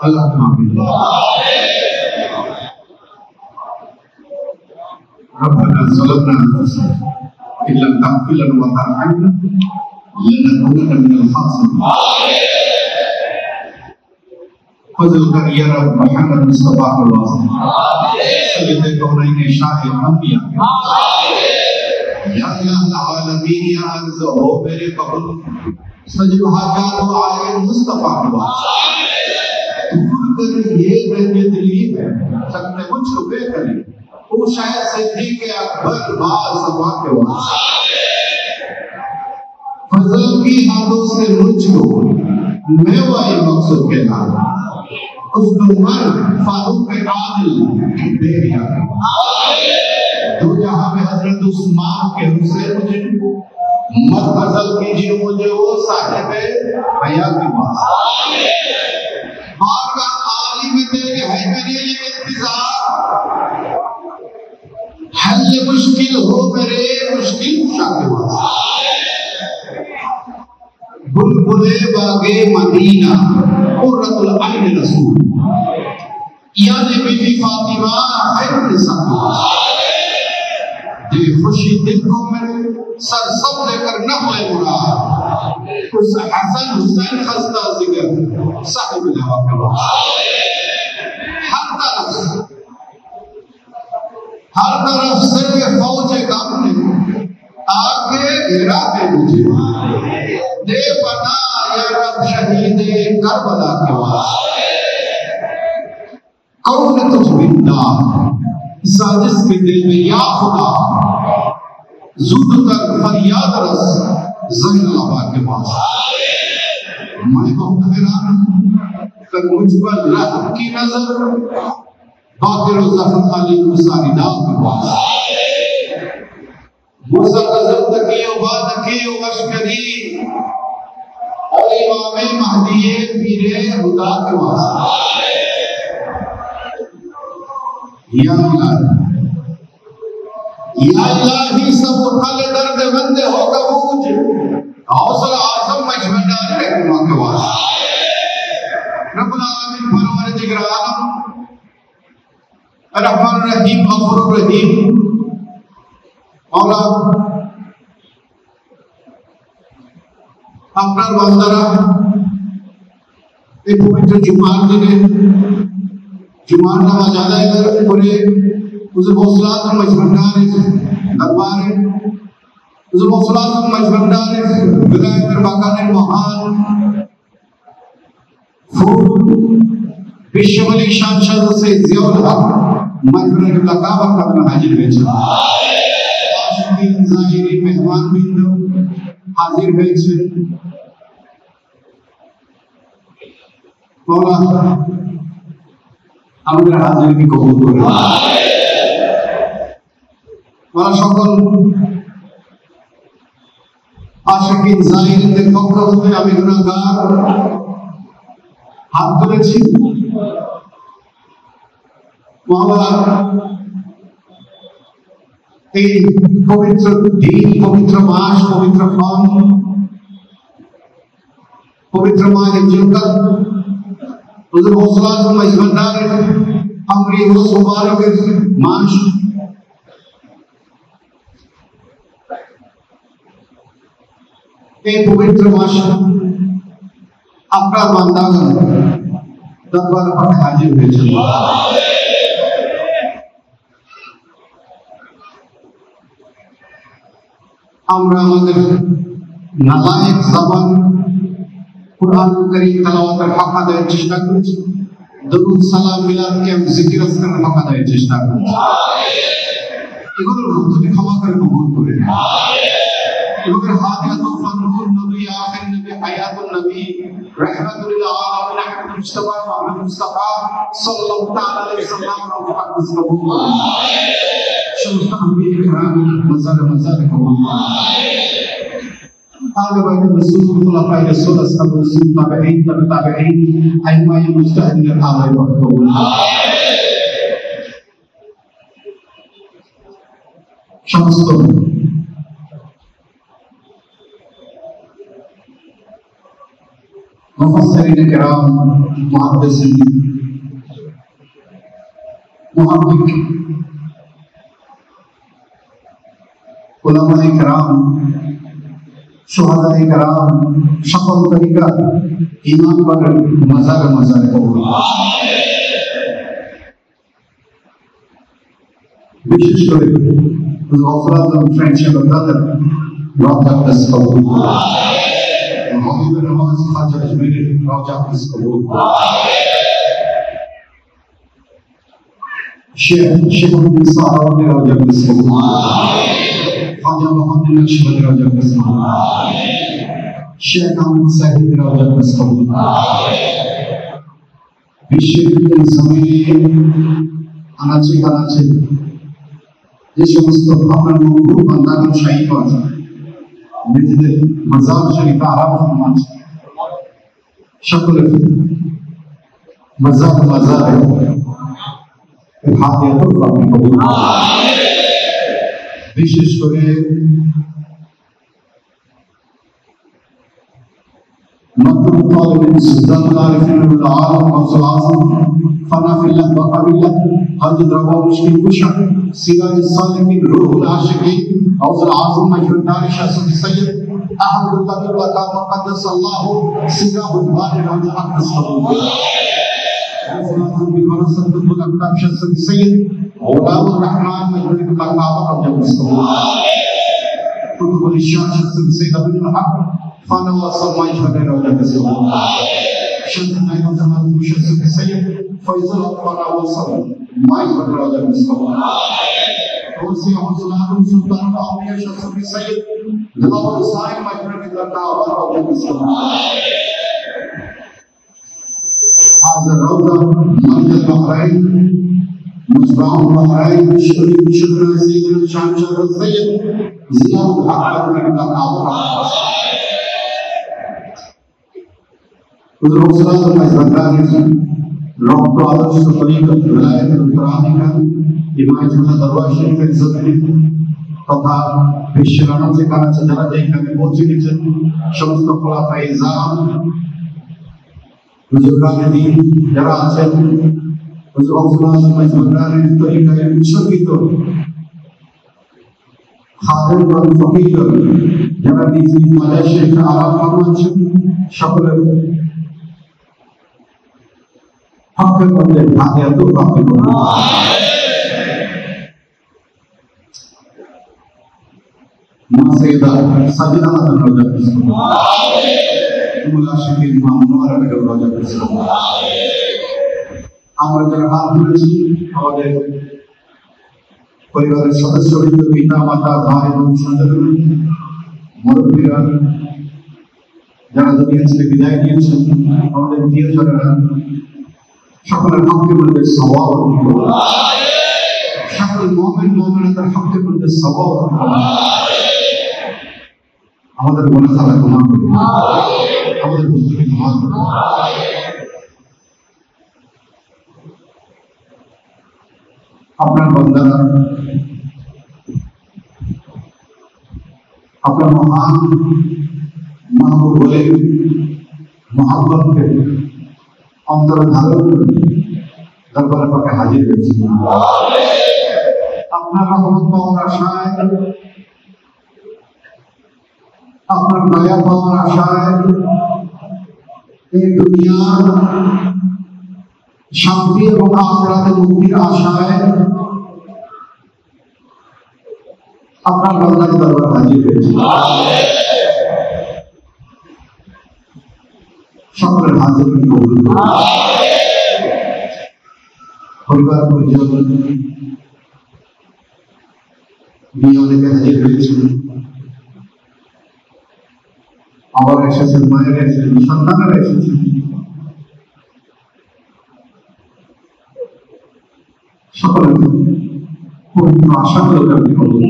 আল্লাহ আমিন। ربنا ظلمنا أنفسنا إن لم تغفر لنا وترحمنا لنكونن من الخاسرين. فضل कर या रब मोहम्मद मुस्तफा के वास्ते सैयद कौनैन शाह अंबिया या अल्लाह आलमीन या अर्ज़ हो मेरे कबूल सजद हाजात व आए मुस्तफा के वास्ते दूर कर ये रंगे दिली है सकते मुझको बेकरी वो शायद सिद्दीक़ अकबर बासवा के वास्ते फजल की हाथों से मुझको मैं वाई मकसूद के नाम उसको मर फारूक आदिल दे दिया दो जहां में हजरत उस्मान के हुसैन मुझे मत फजल कीजिए मुझे वो साहिब हया की बात और का आलिम तेरे है मेरे लिए इंतजार हल मुश्किल हो मेरे मुश्किल के वास्ते बुलबुले बागे मदीना कुर्रतुल ऐन रसूल याद बीबी फातिमा खैर निसा दे खुशी दिल को मेरे सर सब लेकर नफले मुराद उस हसन हुसैन खस्ता जिगर साहिब लवा के हर तरफ से फौज गम ने आके घेरा है मुझे दे बना या रब शहीद करबला के वास्ते कौन तुझ बिंदा साजिश के दिल में या खुदा जुद कर फरियाद रस ज़ैनबा के वास्ते मैं बहुत हैरान कर मुझ पर रहम की नजर बाकिर ज़फ़र अली मुसारिदा के वास्ते मुसा गज़ब तकियो बाद कियो अशकरी और इमाम महदी पीरे खुदा के वास्ते या इलाही सब उठा ले दर्द बंदे हो कबूज हौसला आज़म मजबूर रहनुमा के वास्ते रब्बुल आलमीन परवरदिगार आलम रहमान रहीम गफूर रहीम मौला আপনার বান্দারা এই পবিত্র জুমার দিনে জুমার নামাজ আদায় করে হুজুর গৌসুল মজবন্ডারের দরবারে হুজুর গৌসুল মজবন্ডারের বিদায়তের বাগানের মহান ফুল বিশ্ববলি শানশাহ সে জিয়াউল হক মজবন্ডারের কাবা কদমে হাজির হয়েছে আশিকিন জাহিরি মেহমান বিন্দ হাজির হয়েছে মওলা আমাদের হাজিরকে কবুল করুন মওলা সকল আশিকিন জাহিরদের পক্ষ হতে আমি গুনাহগার হাত তুলেছি মওলা এই পবিত্র দিন পবিত্র মাস পবিত্র ফল পবিত্র মাহে জিলকদ হুজুর গৌসুল মজবন্ডারের আমরি রোজ মুবারকের মাস এই পবিত্র মাস আপনার বান্দাগণ দরবার পাকে হাজির হয়েছে আমরা আমাদের নালায়েক জবান কুরআন কারীম তেলাওয়াতের হক আদায়ের চেষ্টা করেছি দরুদ সালাম মিলাদ কে জিকির আসকারের হক আদায়ের চেষ্টা করেছি এগুলোর রব্বুকে ক্ষমা করে কবুল করে এগুলোর হাদিয়া তোফা নূর নবী আখির নবী হায়াতুন নবী রাহমাতুল লিল আলামিন আহমদ মুস্তাফা মুহাম্মদ মুস্তাফা সাল্লাল্লাহু তাআলা আলাইহি ওয়াসাল্লাম রব্বুল কবুল সমস্ত আম্বিয়া کرام মাজারে কবুল आगे बढ़े रसूल खुलाफाए रसूल असहाब रसूल ताबईन ताबईन आइमाए मुजतहिदीन आले वक्त कबूल समस्त मुफस्सिरीन किराम, मुहद्दिसीन, मुहक्किक, उलमाए किराम, शुहदाए किराम, সকল তরিকা ঈমান করার মাজারে মাজারে কবুল। বিশেষ করে গফরাতুল ফ্রেন্ডশিপ ব্রাদার রওজা প্লাস কবুল। হাবিবের নামাজ খাজা আজমিরের রওজা প্লাস কবুল। শেখুদ্দিন সাহাওয়াতের রওজা প্লাস কবুল। খাজা মোহাম্মদ নকশবন্দির রওজা প্লাস কবুল। শেখ আহমদ সাহেবের রওজা প্লাস কবুল। বিশ্বের জমিনে আনাচে কানাচে যে সমস্ত আপনার মকবুল বান্দাগণ শাহীদ আছে, নিজেদের মাজার শরীফে আরাম ফরমান, সকলের মাজারে মাজারে হাদিয়াতুল আপনি কবুল। বিশেষ করে مطلب طالب سلطان العارفين العالم غوث العظم فنا في الله بقى بالله حاجة ربا مشكل كشا سراج الصالحين روح العاشقين غوث العظم مجهول دار شخص السيد أحمد القدر لقى مقدس الله سراج البار روجة أقدس قبول غوث العظم بمرسل تبول أقدام شخص السيد غلام الرحمن مجهول لقى روجة أقدس قبول قطب الشام شخص السيد أبن الحق فانا وصل ما يشهد روجة السلام شد نايم زمان مشخص السيد فيصل فانا وصل ما يشهد روجة السلام وصي حسنات سلطان الأولياء شخص السيد جلال الصائم ما يشهد روجة السلام هذا الروضة مركز البحرين مجمع البحرين شريف شكر سيدنا الشام شهر السيد زياد الحق من রক্ত আদর্শ তরিকত বিলায়াতুল কুরআনিকা ইমামুল্লাহ দরবার শরীফের জমিনে তথা বিশ্বের আনাচে কানাচে যারা যেখানে পৌঁছে গেছেন সমস্ত খোলাফায়ে ইজরাম বুজুর্গানে দ্বীন যারা আছেন হুজুর ওসমান মাইজবানের তরিকায় উৎসর্গিত খাদেমগণ ফকিরগণ যারা নিজ নিজ মাদ্রাসায় এসে আরাম ফরমাচ্ছেন সকলের হকের মধ্যে হাদিয়াতুল আপনি করুন। মা সাইয়্যিদা সাজিদা হাসান রওজা প্লাস কবুল। মুল্লা শফিক মা মুনাওয়ারা বেগম রওজা প্লাস কবুল। আমরা যারা হাত ধরেছি আমাদের পরিবারের সদস্যবৃন্দ, পিতা মাতা ভাই বোন সন্তান মুরব্বীরা যারা দুনিয়া ছেড়ে বিদায় নিয়েছেন, আমাদের প্রিয়জনেরা সকলের হকের মধ্যে সওয়াব করুন। সকল মুমিন মুমিনাতের হকের মধ্যে সওয়াব করুন। আমাদের গুনাহ খাতা ক্ষমা করুন, আমাদের ভুলকে ক্ষমা করুন। আপনার বান্দারা আপনার মহান মাহবুব বলে মহব্বতকে অন্তরে ধারণ করে দরবারে পাকে হাজির হয়েছি। আপনার রহমত পাওয়ার আশায়, আপনার দয়া পাওয়ার আশায়, এই দুনিয়ার শান্তি এবং আখিরাতের মুক্তির আশায় আপনার বান্দার দরবারে হাজির হয়েছি। সকলের হাজির কবুল করুন। পরিবার পরিজন নিয়ে অনেকে হাজির হয়েছিল, আবার এসেছেন, মায়েরা এসেছেন, সন্তানেরা এসেছেন। সকলের পবিত্র আশাগুলো আপনি করুন।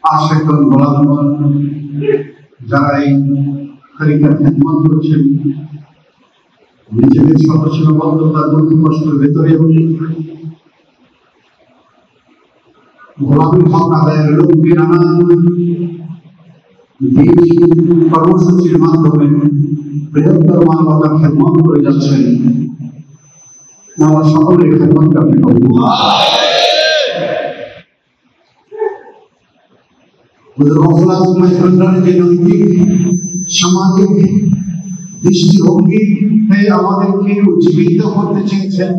আশেকগণ গোলামগণ যারা এই তরিকার খেদমত করছেন, নিজেদের সদস্যবদ্ধতা দুঃখ কষ্টের ভেতরে গোলামীর হক আদায়ের লক্ষ্যে নানান দিনী কর্মসূচির মাধ্যমে বৃহত্তর মানবতার খেদমত করে যাচ্ছেন। আমরা সকলের খেদমত করতে পারবো। যে নৈতিক সামাজিক দৃষ্টিভঙ্গি আমাদেরকে উজ্জীবিত করতে চেয়েছেন,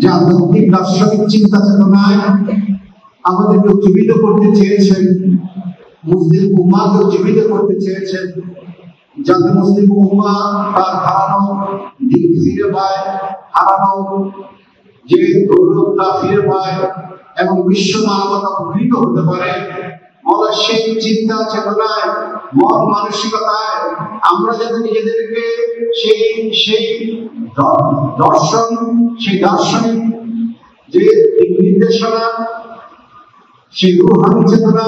যে আধ্যাত্মিক দার্শনিক চিন্তা চেতনায় আমাদেরকে উজ্জীবিত করতে চেয়েছেন, মুসলিম উম্মাহকে উজ্জীবিত করতে চেয়েছেন, যাতে মুসলিম উম্মাহ তার হারানো দিক ফিরে পায়, হারানো যে গৌরবটা ফিরে পায় এবং বিশ্ব মানবতা উপকৃত হতে পারে। সেই চিন্তা চেতনায়, মন মানসিকতায় আমরা যাতে নিজেদেরকে সেই দর্শন, সেই দার্শনিক যে নির্দেশনা, সেই রূহানি চেতনা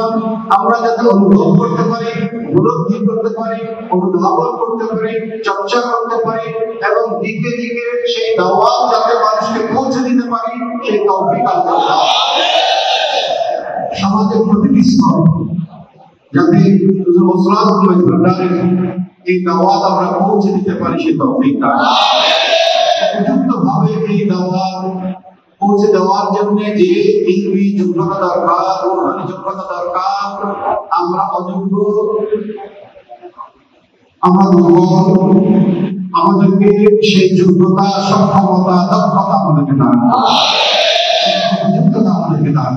আমরা যাতে অনুভব করতে পারি, উপলব্ধি করতে পারি, অনুধাবন করতে পারি, চর্চা করতে পারি এবং দিকে দিকে সেই দাওয়াত যাতে মানুষকে পৌঁছে দিতে পারি, সেই তৌফিক আল্লাহ সমাজের প্রতিটি স্তরে যাতে এই দাওয়াত আমরা পৌঁছে দিতে পারি, সেই তৌফিক দান। উপযুক্ত ভাবে এই দাওয়াত পৌঁছে দেওয়ার জন্য যে ইলমি যোগ্যতা দরকার, রূহানি যোগ্যতা দরকার, আমরা অযোগ্য, আমরা দুর্বল, আমাদেরকে সেই যোগ্যতা, সক্ষমতা, দক্ষতা আমাদেরকে দান, উপযুক্ততা আমাদেরকে দান।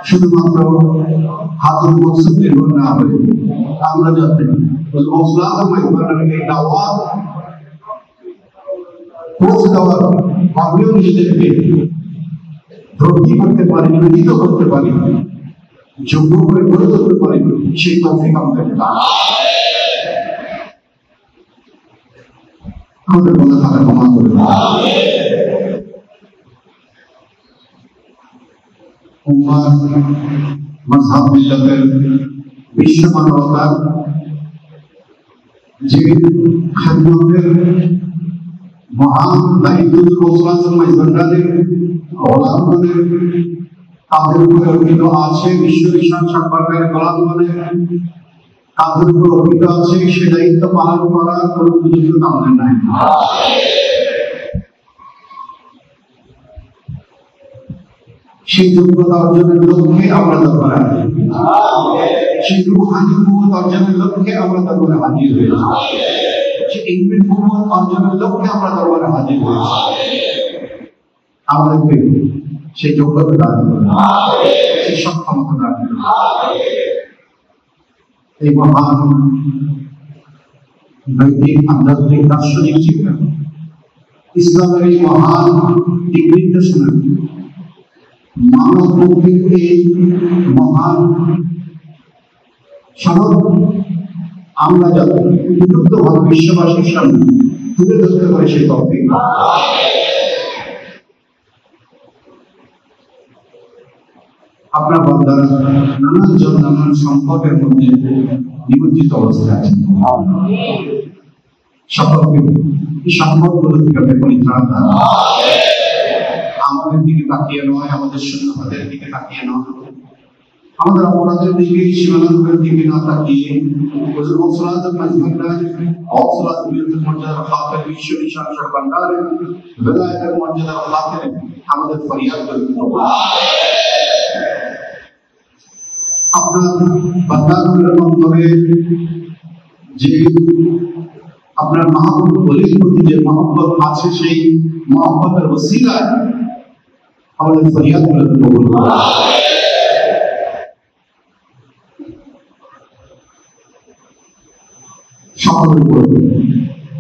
শুধুমাত্র হাজর মকসুদ নির্ভর না হয়ে আমরা যাতে এই দাওয়াত পৌঁছে দেওয়ার আমিও নিজেদেরকে ভর্তি করতে পারি, নিয়োজিত করতে পারি, যোগ্য করে গড়ে তুলতে পারি, সেই তৌফিক আমাদের দান। আমাদের বলে থাকা ক্ষমা করে মাযহাব মিল্লাতের বিশ্ব মানবতার যে খেদমতের মহান দায়িত্ব তাদের উপরে অর্পিত আছে, বিশ্ব ঈশান সরকারের গোলামগণের তাদের উপর অর্পিত আছে, সে দায়িত্ব পালন করার কোন উপযুক্ততা আমাদের নাই। সেই যোগ্যতা অর্জনের লক্ষ্যে আমরা দরবারে হাজির, সেই রূহানি কুওয়াত অর্জনের লক্ষ্যে আমরা দরবারে হাজির হয়েছি, সেই ইলমি কুওয়াত অর্জনের লক্ষ্যে আমরা দরবারে হাজির হয়েছি। আমাদেরকে সেই যোগ্যতা দান করুন, সেই সক্ষমতা দান করুন। এই মহান নৈতিক আধ্যাত্মিক দার্শনিক চিন্তা, ইসলামের এই মহান দিক নির্দেশনা, মানব মুক্তির এই মহান সনদ আমরা যাতে উপযুক্তভাবে বিশ্ববাসীর সামনে তুলে ধরতে পারি, সেই তৌফিক। আপনার বান্দারা নানান জন নানান সংকটের মধ্যে নিমজ্জিত অবস্থায় আছেন। সকলকে এই সংকটগুলো থেকে আপনি পরিত্রাণ দান। আমাদের দিকে তাকিয়ে নয়, আমাদের শূন্যতাদের দিকে তাকিয়ে নয়, আমাদের অপরাধের দিকে, সীমানার দিকে না তাকিয়ে হুজুর মুসলাদ মাজহুল্লাহ অসলাত বিরুদ্ধে মর্যাদার খাতির, বিশ্ব ঈশান সরকারের বেলায়েতের মর্যাদার খাতির আমাদের ফরিয়াদ করুন। আপনার বান্দাদের অন্তরে যে আপনার মাহবুব ওলির প্রতি যে মহব্বত আছে, সেই মহব্বতের ওসিলায় আমাদের ফরিয়াদগুলো কবুল করুন। সকলের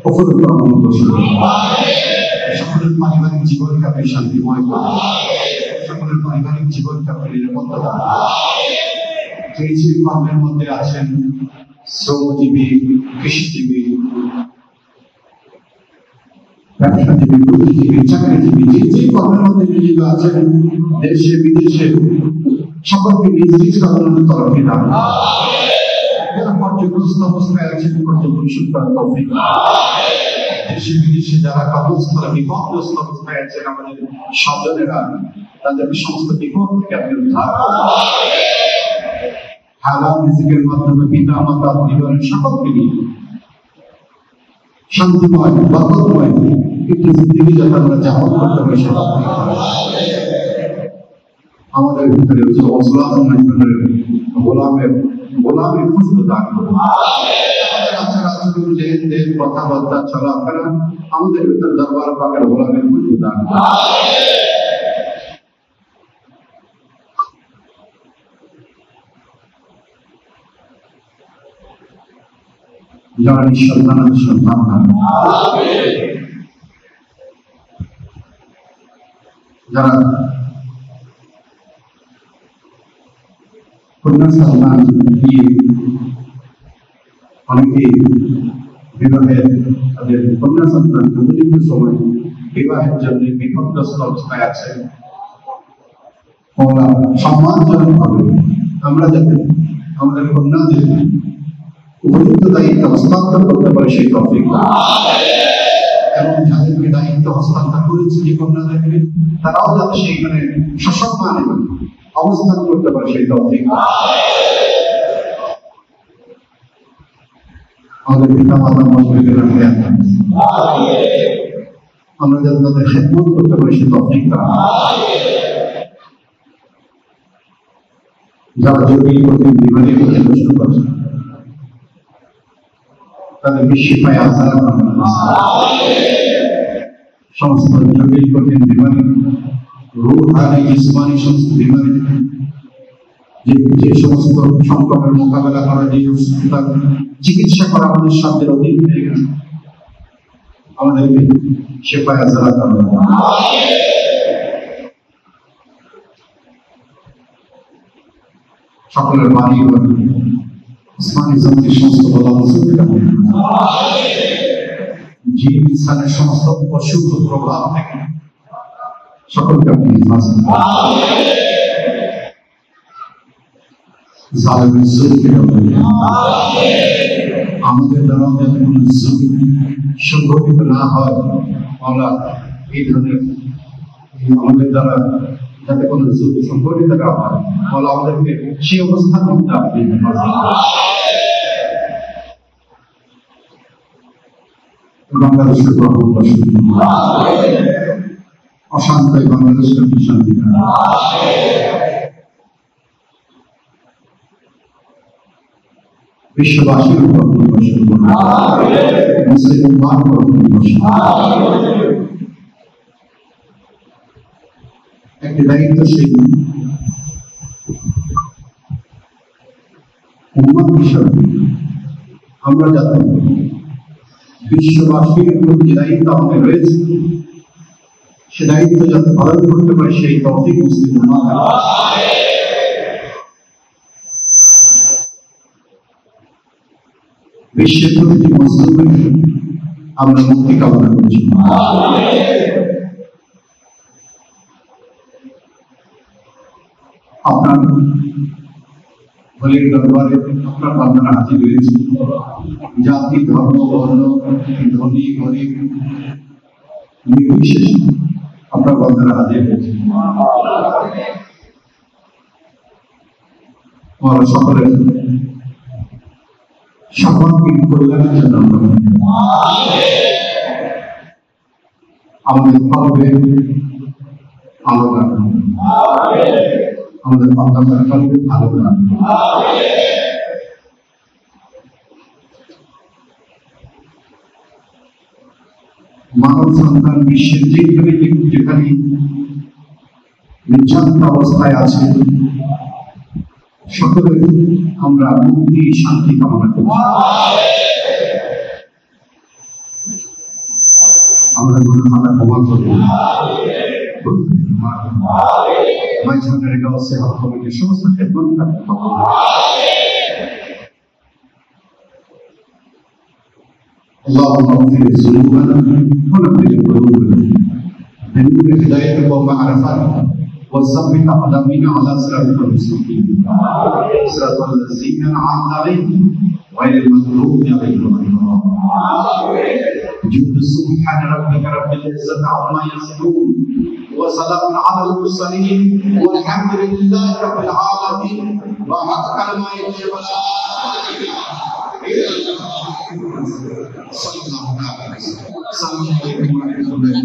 উপর রহমত বর্ষণ করুন। সকলের পারিবারিক জীবনকে আপনি শান্তিময় করুন, সকলের পারিবারিক জীবনকে আপনি নিরাপত্তা দান। যে জীবনের মধ্যে আছেন শ্রমজীবী, কৃষিজীবী, ব্যবসাজীবী, বুদ্ধিজীবী, চাকরিজীবী, যে কর্মের মধ্যে নিয়োজিত আছেন দেশে বিদেশে, সকলকে নিজ নিজ কর্মের তরফে দান। যারা পর্যগ্রস্ত অবস্থায় আছেন, পর্যবেক্ষণ করার তৌফিক। দেশ দেশে বিদেশে যারা কবরস্থলে বিপদগ্রস্ত অবস্থায় আছেন আমাদের স্বজনেরা, তাদেরকে সমস্ত বিপদ থেকে আপনি উদ্ধার করুন। হালাল রিজিকের মাধ্যমে পিতা মাতা পরিবারের সকলকে নিয়ে শান্তিময় বরকতময় একটি জিন্দেগি যাতে আমরা যাপন করতে পারি সেটা আমাদের ভিতরে গোলামের খুশবু দান করুন। আচার আচরণ, লেনদেন, কথাবার্তা, চলাফেরা আমাদের ভিতরে দরবার পাকের গোলামের খুশবু দান করুন। যারা নিঃসন্তান সন্তান যারা কন্যা সন্তান দিয়ে অনেকে বিবাহের তাদের কন্যা সন্তান উপযুক্ত সময় বিবাহের জন্য বিপদগ্রস্ত অবস্থায় আছে, সম্মানজনক ভাবে আমরা যাতে আমাদের কন্যাদের উপযুক্ত দায়িত্ব হস্তান্তর করতে পারে সেই তৌফিক এবং যাদেরকে দায়িত্ব হস্তান্তর করেছে যে কন্যাদেরকে তারাও যাতে সেইখানে সসম্মানে অবস্থান করতে পারে সেই তৌফিক আমাদের পিতা মাতা মজবুতের আমরা যাতে তাদের খেদমত করতে পারি সেই তৌফিক যারা জটিল কঠিন বিমানের প্রতি প্রশ্ন করছে তাদেরকে শিফায়ে আসার সমস্ত জটিল কঠিন বিমারি রূহানি জিসমানি সমস্ত বিমারি যে সমস্ত সংকটের মোকাবেলা করা যে চিকিৎসা করা আমাদের সাধ্যের অধীন হয়ে গেছে আমাদেরকে শিফায়ে আসার করুন। সকলের বাণী ইসলামী জগতের সমস্ত বলা যে ইনসানের সমস্ত অশুভ প্রভাব থেকে সকলকে আপনি জালেমের জুলকে আমাদের দ্বারা যাতে কোনো জুল সংঘটিত না হয়, আমরা এই ধরনের আমাদের দ্বারা যাতে কোনো জুল সংঘটিত না হয়, বলা আমাদেরকে সেই অবস্থার মধ্যে আপনি বাংলাদেশের অশান্ত বাংলাদেশের শান্তি বিশ্ববাসীর উপর মুসলিম উম্মার উপর একটি দায়িত্বশীল উম্মার হিসাবে আমরা যাতে বিশ্ববাসীর উপর যে দায়িত্ব আমাদের রয়েছে সে দায়িত্ব যাতে পালন করতে পারে সেই তৌফিক মুসলিম উম্মাহ বিশ্বের প্রতিটি মুসলিমের আমরা মুক্তি কামনা করছি। আপনার বলির দরবারে আপনার বান্দারা হাজির হয়েছে, জাতি ধর্ম বর্ণ ধনী গরিব নির্বিশেষে আপনার বান্দারা হাজির হয়েছে। আমরা সকলের সার্বিক কল্যাণের জন্য আমাদের কলবে আলো রাখুন, আমাদের বান্দাদের কলবে ভালো রাখুন। মানব সন্তান বিশ্বের যেখানে নির্যাতিত অবস্থায় আছে সকলে আমরা মুক্তি শান্তি কামনা করছি। আমরা গুনাহগার ক্ষমা করুন, মাঝখানের গাঁও সেবা কমিটির সমস্ত খেদমত اللهم اغفر ذنوبنا ونقض قلوبنا بنور هدايتك ومعرفتك وثبت اقدامنا على صراطك المستقيم صراط الذين انعمت عليهم غير المغضوب عليهم ولا الضالين. سبحان ربك رب العزة عما يصفون وسلام على المرسلين والحمد لله رب العالمين. وحق كلمة ولا إله إلا الله. صلى الله عليه وسلم. السلام عليكم ورحمة الله.